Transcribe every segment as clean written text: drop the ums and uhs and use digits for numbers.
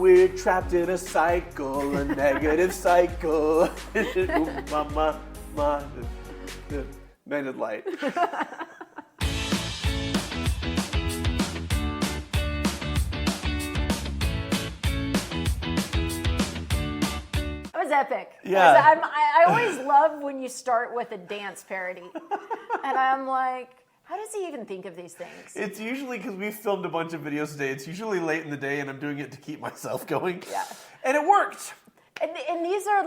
we're trapped in a cycle, a negative cycle. Mended light. Was epic. Yeah. I always love when you start with a dance parody. And I'm like, how does he even think of these things? It's usually because we filmed a bunch of videos today. It's usually late in the day and I'm doing it to keep myself going. Yeah. And it worked. And these are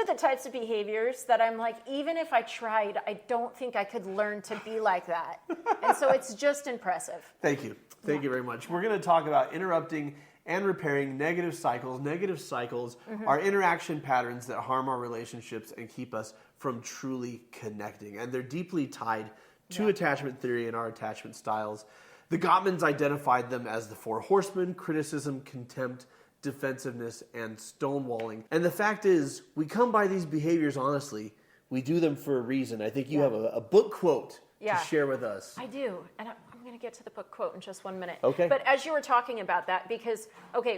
the types of behaviors that I'm like, even if I tried, I don't think I could learn to be like that. And so it's just impressive. Thank you. Thank you very much. We're going to talk about interrupting and repairing negative cycles. Negative cycles are interaction patterns that harm our relationships and keep us from truly connecting. And they're deeply tied to attachment theory and our attachment styles. The Gottmans identified them as the 4 horsemen: criticism, contempt, defensiveness, and stonewalling. And the fact is, we come by these behaviors honestly. We do them for a reason. I think you have a book quote to share with us. I do. And I'm going to get to the book quote in just 1 minute. Okay. But as you were talking about that, because,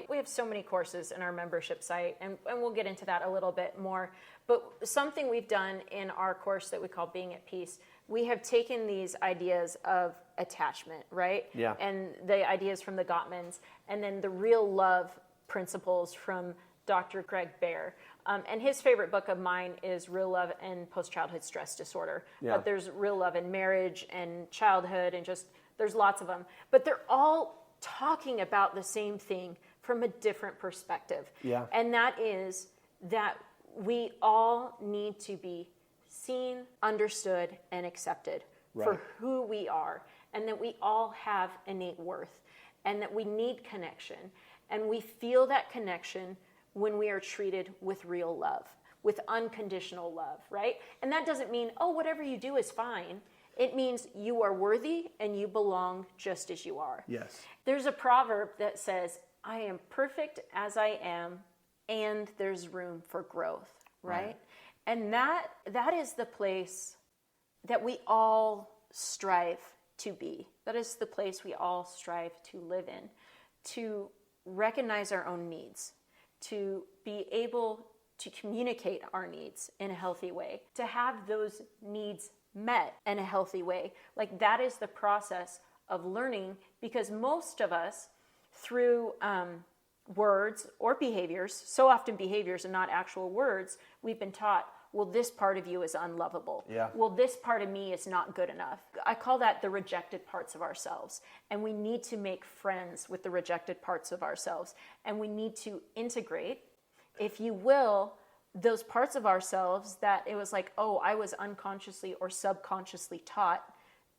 we have so many courses in our membership site, and we'll get into that a little bit more. But something we've done in our course that we call Being at Peace, we have taken these ideas of attachment, right? Yeah. And the ideas from the Gottmans, and then the real love principles from Dr. Greg Bear. And his favorite book of mine is Real Love and Post-Childhood Stress Disorder. Yeah. But there's Real Love in Marriage and Childhood, and there's lots of them. But they're all talking about the same thing from a different perspective. Yeah. And that is that we all need to be seen, understood, and accepted for who we are, and that we all have innate worth, and that we need connection. And we feel that connection when we are treated with real love, with unconditional love, right? And that doesn't mean, whatever you do is fine. It means you are worthy and you belong just as you are. Yes. There's a proverb that says, I am perfect as I am, and there's room for growth, right? And that is the place that we all strive to be. That is the place we all strive to live in, to recognize our own needs, to be able to communicate our needs in a healthy way, to have those needs met in a healthy way. Like, that is the process of learning, because most of us, through words or behaviors, so often behaviors and not actual words, we've been taught, well, this part of you is unlovable. Yeah. Well, this part of me is not good enough. I call that the rejected parts of ourselves. And we need to make friends with the rejected parts of ourselves. And we need to integrate, if you will, those parts of ourselves that it was like, I was unconsciously or subconsciously taught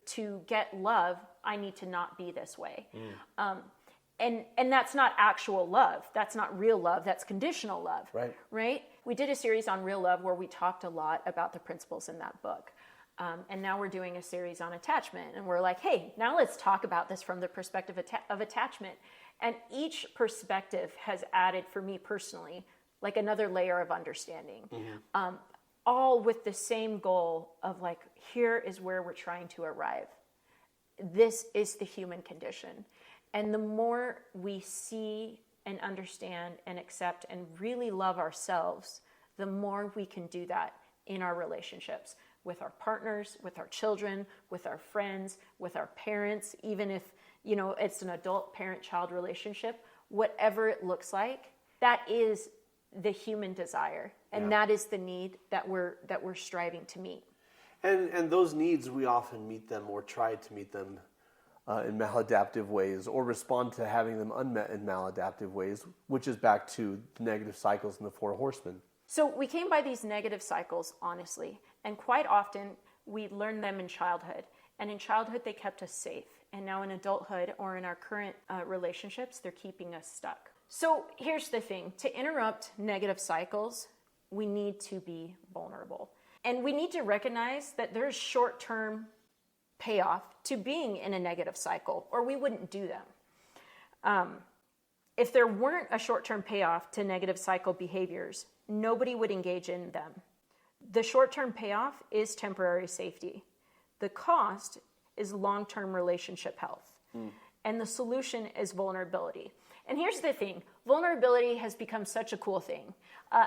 to get love, I need to not be this way. And that's not actual love. That's not real love. That's conditional love. Right? We did a series on real love where we talked a lot about the principles in that book. And now we're doing a series on attachment. And we're like, hey, now let's talk about this from the perspective of attachment. And each perspective has added, for me personally, like another layer of understanding. All with the same goal of like, here is where we're trying to arrive. This is the human condition. And the more we see and understand and accept and really love ourselves, the more we can do that in our relationships with our partners, with our children, with our friends, with our parents, even if, it's an adult parent-child relationship, whatever it looks like, that is the human desire. And that is the need that we're striving to meet. And those needs, we often meet them or try to meet them in maladaptive ways, or respond to having them unmet in maladaptive ways, which is back to the negative cycles and the 4 horsemen. So we came by these negative cycles, honestly, and quite often we learned them in childhood. And in childhood, they kept us safe. And now in adulthood or in our current relationships, they're keeping us stuck. So here's the thing. To interrupt negative cycles, we need to be vulnerable. And we need to recognize that there's short-term payoff to being in a negative cycle, or we wouldn't do them. If there weren't a short-term payoff to negative cycle behaviors, nobody would engage in them. The short-term payoff is temporary safety. The cost is long-term relationship health. And the solution is vulnerability. And here's the thing. Vulnerability has become such a cool thing,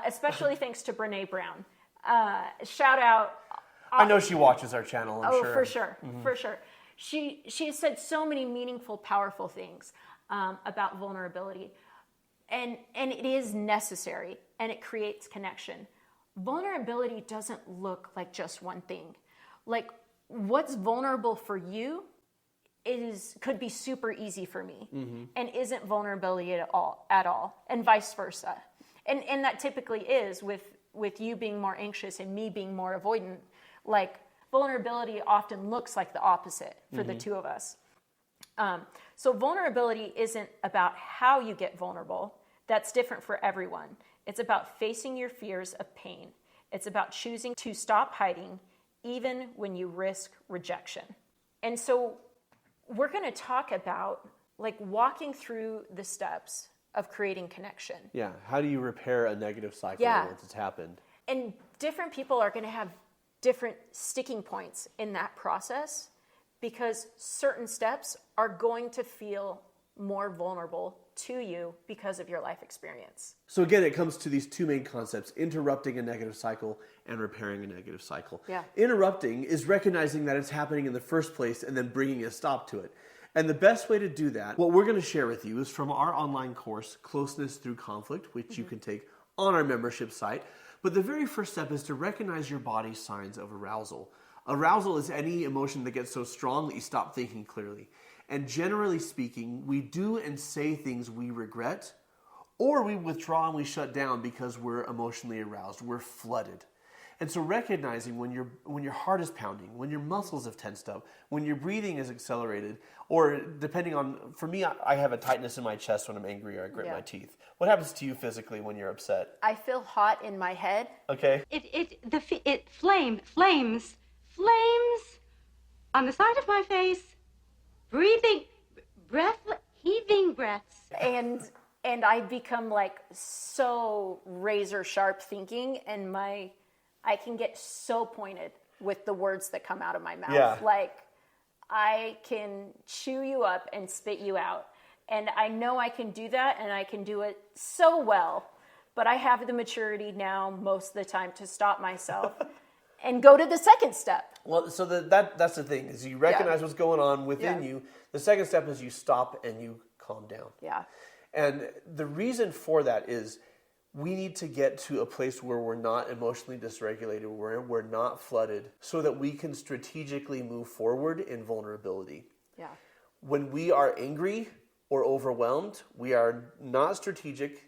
especially thanks to Brene Brown. Shout out. I know she watches our channel, I'm sure. For sure, for sure. She has said so many meaningful, powerful things about vulnerability. And it is necessary, and it creates connection. Vulnerability doesn't look like just one thing. Like, what's vulnerable for you could be super easy for me, and isn't vulnerability at all, and vice versa. And that typically is with you being more anxious and me being more avoidant. Like, vulnerability often looks like the opposite for the two of us. So vulnerability isn't about how you get vulnerable. That's different for everyone. It's about facing your fears of pain. It's about choosing to stop hiding, even when you risk rejection. And so we're going to talk about like walking through the steps of creating connection. Yeah. How do you repair a negative cycle once it's happened? And different people are going to have different sticking points in that process, because certain steps are going to feel more vulnerable to you because of your life experience. So again, it comes to these two main concepts: interrupting a negative cycle and repairing a negative cycle. Yeah. Interrupting is recognizing that it's happening in the first place and then bringing a stop to it. And the best way to do that, what we're going to share with you, is from our online course, Closeness Through Conflict, which you can take on our membership site. But the very first step is to recognize your body's signs of arousal. Arousal is any emotion that gets so strong that you stop thinking clearly. And generally speaking, we do and say things we regret, or we withdraw and we shut down because we're emotionally aroused. We're flooded. And so recognizing when your heart is pounding, when your muscles have tensed up, when your breathing is accelerated, or depending on, for me, I have a tightness in my chest when I'm angry, or I grit my teeth. What happens to you physically when you're upset? I feel hot in my head. Okay. It flames on the side of my face, heaving breaths. And I become like so razor sharp thinking, and I can get so pointed with the words that come out of my mouth. Yeah. Like, I can chew you up and spit you out. And I know I can do that, and I can do it so well. But I have the maturity now most of the time to stop myself and go to the second step. Well, so that's the thing, is you recognize what's going on within you. The second step is you stop and you calm down. Yeah. And the reason for that is we need to get to a place where we're not emotionally dysregulated, where we're not flooded, so that we can strategically move forward in vulnerability. Yeah. When we are angry or overwhelmed, we are not strategic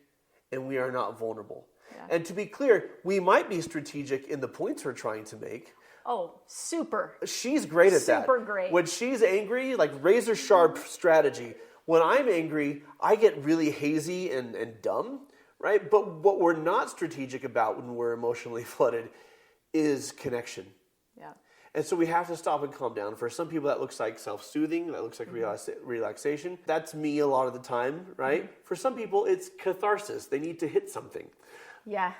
and we are not vulnerable. Yeah. And to be clear, we might be strategic in the points we're trying to make. Oh, super. She's great at that. Super great. When she's angry, like razor sharp strategy. When I'm angry, I get really hazy and dumb, right? But what we're not strategic about when we're emotionally flooded is connection. Yeah. And so we have to stop and calm down. For some people, that looks like self-soothing. That looks like relaxation. That's me a lot of the time, right? For some people, it's catharsis. They need to hit something. Yeah.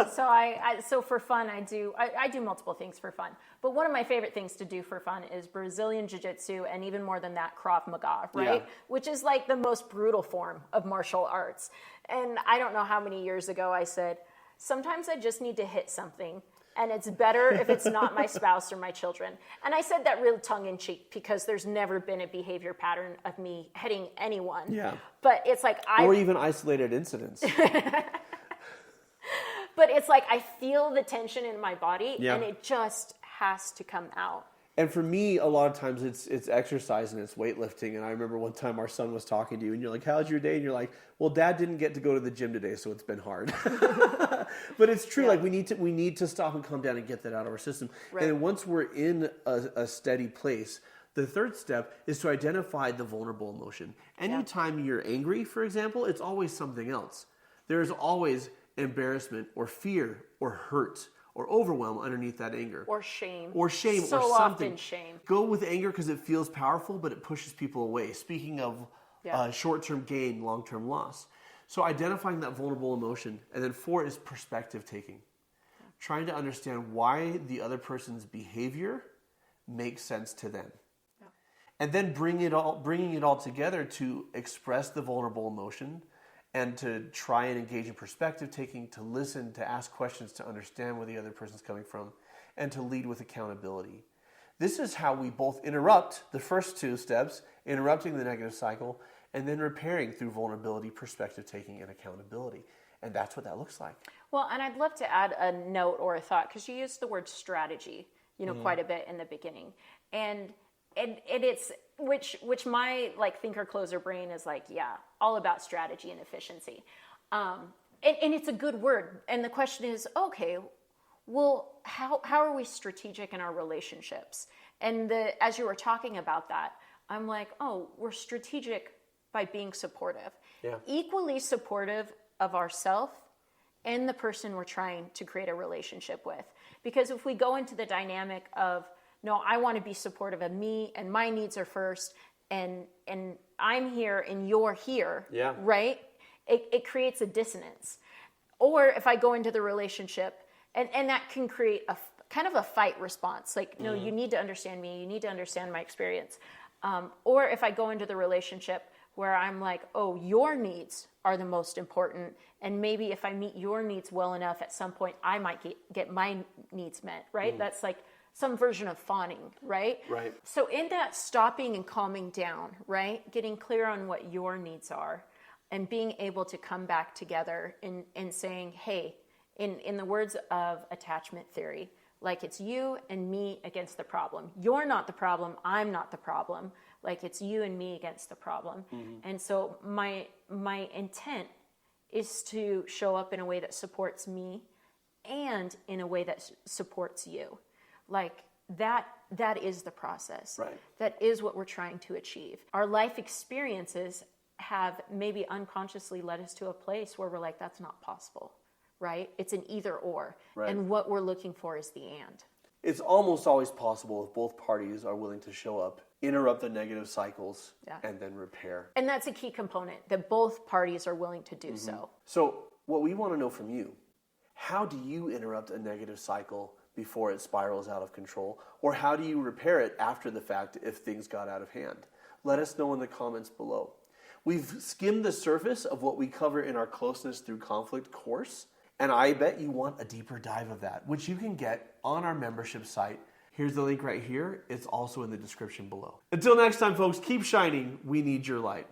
So for fun, I do multiple things for fun. But one of my favorite things to do for fun is Brazilian Jiu-Jitsu, and even more than that, Krav Maga, right? Yeah. Which is like the most brutal form of martial arts. And I don't know how many years ago I said, sometimes I just need to hit something. And it's better if it's not my spouse or my children. And I said that real tongue-in-cheek because there's never been a behavior pattern of me hitting anyone. Yeah. But it's like or even isolated incidents. But it's like I feel the tension in my body, and it just has to come out. And for me, a lot of times it's exercise and it's weightlifting. And I remember one time our son was talking to you, and you're like, "How's your day?" And you're like, "Well, Dad didn't get to go to the gym today, so it's been hard." But it's true. Like we need to stop and calm down and get that out of our system. Right. And then once we're in a steady place, the third step is to identify the vulnerable emotion. Anytime you're angry, for example, it's always something else. There's always embarrassment or fear or hurt or overwhelm underneath that anger. Or shame. So or something. Often shame. Go with anger because it feels powerful, but it pushes people away. Speaking of short-term gain, long-term loss. So identifying that vulnerable emotion. And then 4 is perspective taking. Yeah. Trying to understand why the other person's behavior makes sense to them. Yeah. and then bringing it all together to express the vulnerable emotion and to try and engage in perspective taking, to listen, to ask questions, to understand where the other person's coming from, and to lead with accountability. This is how we both interrupt the first two steps, interrupting the negative cycle, and then repairing through vulnerability, perspective taking, and accountability. And that's what that looks like. Well, and I'd love to add a note or a thought, because you used the word strategy, quite a bit in the beginning. And it's, which my thinker closer brain is all about strategy and efficiency. And it's a good word. And the question is, okay, well, how are we strategic in our relationships? And as you were talking about that, I'm like, oh, we're strategic by being supportive. Yeah. Equally supportive of ourselves and the person we're trying to create a relationship with. Because if we go into the dynamic of, no, I want to be supportive of me and my needs are first, and I'm here and you're here, yeah. right? It creates a dissonance. Or if I go into the relationship, and that can create a kind of a fight response. No, you need to understand me. You need to understand my experience. Or if I go into the relationship where I'm like, oh, your needs are the most important. And maybe if I meet your needs well enough, at some point I might get my needs met, right? That's like some version of fawning, right? Right. So in that stopping and calming down, right? Getting clear on what your needs are and being able to come back together and saying, hey, in the words of attachment theory, it's you and me against the problem. You're not the problem. I'm not the problem. It's you and me against the problem. And so my intent is to show up in a way that supports me and in a way that supports you. That is the process. Right. That is what we're trying to achieve. Our life experiences have maybe unconsciously led us to a place where we're like, that's not possible. Right? It's an either or. Right. And what we're looking for is the and. It's almost always possible if both parties are willing to show up, interrupt the negative cycles, and then repair. And that's a key component, that both parties are willing to do so. So what we want to know from you, how do you interrupt a negative cycle before it spirals out of control? Or how do you repair it after the fact if things got out of hand? Let us know in the comments below. We've skimmed the surface of what we cover in our Closeness Through Conflict course. And I bet you want a deeper dive of that, which you can get on our membership site. Here's the link right here. It's also in the description below. Until next time, folks, keep shining. We need your light.